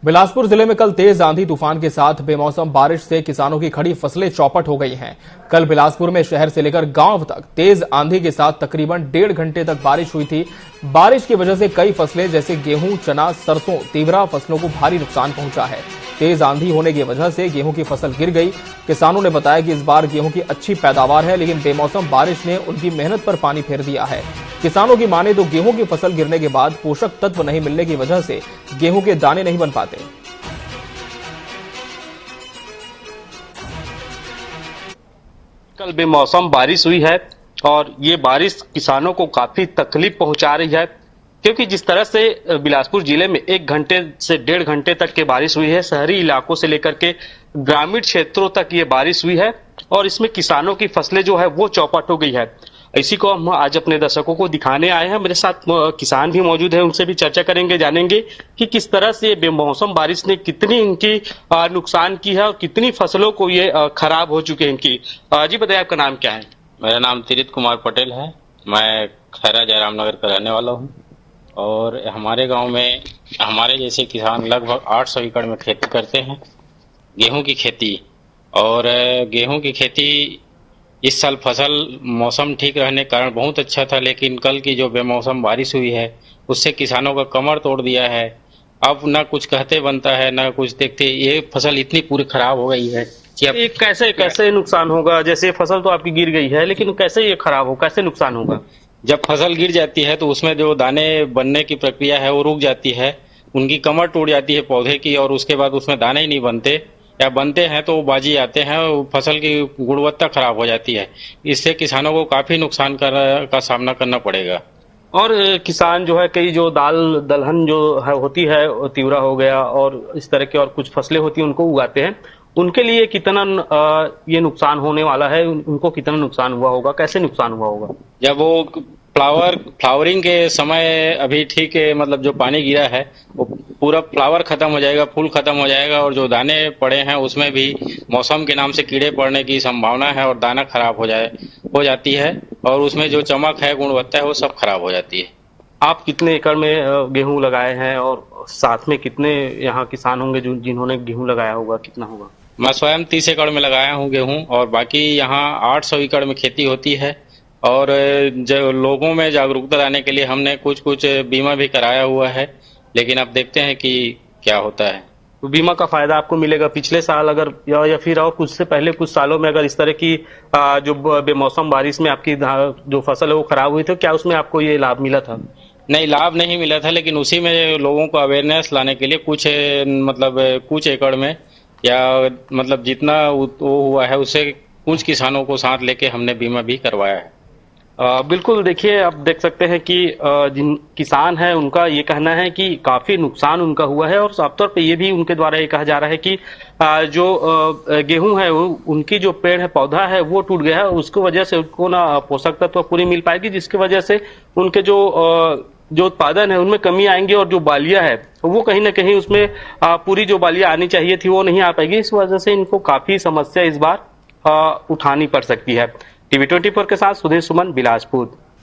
बिलासपुर जिले में कल तेज आंधी तूफान के साथ बेमौसम बारिश से किसानों की खड़ी फसलें चौपट हो गई हैं। कल बिलासपुर में शहर से लेकर गांव तक तेज आंधी के साथ तकरीबन 1.5 घंटे तक बारिश हुई थी। बारिश की वजह से कई फसलें जैसे गेहूं, चना, सरसों, तीवरा फसलों को भारी नुकसान पहुंचा है। तेज आंधी होने की वजह से गेहूं की फसल गिर गई। किसानों ने बताया कि इस बार गेहूं की अच्छी पैदावार है, लेकिन बेमौसम बारिश ने उनकी मेहनत पर पानी फेर दिया है। किसानों की माने तो गेहूं की फसल गिरने के बाद पोषक तत्व नहीं मिलने की वजह से गेहूं के दाने नहीं बन पाते। कल बेमौसम बारिश हुई है और ये बारिश किसानों को काफी तकलीफ पहुंचा रही है, क्योंकि जिस तरह से बिलासपुर जिले में 1 घंटे से 1.5 घंटे तक की बारिश हुई है, शहरी इलाकों से लेकर के ग्रामीण क्षेत्रों तक ये बारिश हुई है और इसमें किसानों की फसलें जो है वो चौपट हो गई है। इसी को हम आज अपने दर्शकों को दिखाने आए हैं। मेरे साथ किसान भी मौजूद है, उनसे भी चर्चा करेंगे, जानेंगे कि किस तरह से बेमौसम बारिश ने कितनी इनकी नुकसान की है और कितनी फसलों को ये खराब हो चुके हैं इनकी। जी बताइए, आपका नाम क्या है? मेरा नाम तीरथ कुमार पटेल है। मैं खैरा जयराम नगर का रहने वाला हूँ और हमारे गांव में हमारे जैसे किसान लगभग 800 एकड़ में खेती करते हैं, गेहूं की खेती। और गेहूं की खेती इस साल फसल मौसम ठीक रहने के कारण बहुत अच्छा था, लेकिन कल की जो बेमौसम बारिश हुई है उससे किसानों का कमर तोड़ दिया है। अब ना कुछ कहते बनता है ना कुछ देखते, ये फसल इतनी पूरी खराब हो गई है कि अब ये कैसे नुकसान होगा? जैसे फसल तो आपकी गिर गई है, लेकिन कैसे ये खराब हो, कैसे नुकसान होगा? जब फसल गिर जाती है तो उसमें जो दाने बनने की प्रक्रिया है वो रुक जाती है, उनकी कमर टूट जाती है पौधे की, और उसके बाद उसमें दाने ही नहीं बनते, या बनते हैं तो वो बाजी आते हैं, फसल की गुणवत्ता खराब हो जाती है। इससे किसानों को काफी नुकसान का सामना करना पड़ेगा। और किसान जो है, कई जो दलहन जो है होती है, तीवरा हो गया और इस तरह की और कुछ फसलें होती हैं, उनको उगाते हैं, उनके लिए कितना ये नुकसान होने वाला है? उनको कितना नुकसान हुआ होगा, कैसे नुकसान हुआ होगा? जब वो फ्लावरिंग के समय अभी ठीक है, मतलब जो पानी गिरा है वो पूरा फ्लावर खत्म हो जाएगा, फूल खत्म हो जाएगा, और जो दाने पड़े हैं उसमें भी मौसम के नाम से कीड़े पड़ने की संभावना है और दाना खराब हो जाती है, और उसमें जो चमक है, गुणवत्ता है, वो सब खराब हो जाती है। आप कितने एकड़ में गेहूं लगाए हैं और साथ में कितने यहाँ किसान होंगे जिन्होंने गेहूं लगाया होगा, कितना होगा? मैं स्वयं 30 एकड़ में लगाया हूँ गेहूं, और बाकी यहाँ 800 एकड़ में खेती होती है। और जो लोगों में जागरूकता लाने के लिए हमने कुछ बीमा भी कराया हुआ है, लेकिन अब देखते हैं कि क्या होता है। तो बीमा का फायदा आपको मिलेगा पिछले साल अगर या फिर और कुछ से पहले कुछ सालों में अगर इस तरह की जो बेमौसम बारिश में आपकी जो फसल है वो खराब हुई, तो क्या उसमें आपको ये लाभ मिला था? नहीं, लाभ नहीं मिला था, लेकिन उसी में लोगों को अवेयरनेस लाने के लिए कुछ एकड़ में, या मतलब जितना वो हुआ है उससे कुछ किसानों को साथ लेके हमने बीमा भी करवाया है। बिल्कुल, देखिए आप देख सकते हैं कि जिन किसान हैं उनका ये कहना है कि काफी नुकसान उनका हुआ है, और साफ तौर पे ये भी उनके द्वारा ये कहा जा रहा है कि जो गेहूं है वो उनकी जो पेड़ है, पौधा है, वो टूट गया है, उसकी वजह से उनको ना पोषक तत्व पूरी मिल पाएगी, जिसकी वजह से उनके जो उत्पादन है उनमें कमी आएंगी, और जो बालियां है वो कहीं ना कहीं उसमें पूरी जो बालियां आनी चाहिए थी वो नहीं आ पाएगी। इस वजह से इनको काफी समस्या इस बार उठानी पड़ सकती है। टीवी 24 के साथ सुधीर सुमन, बिलासपुर।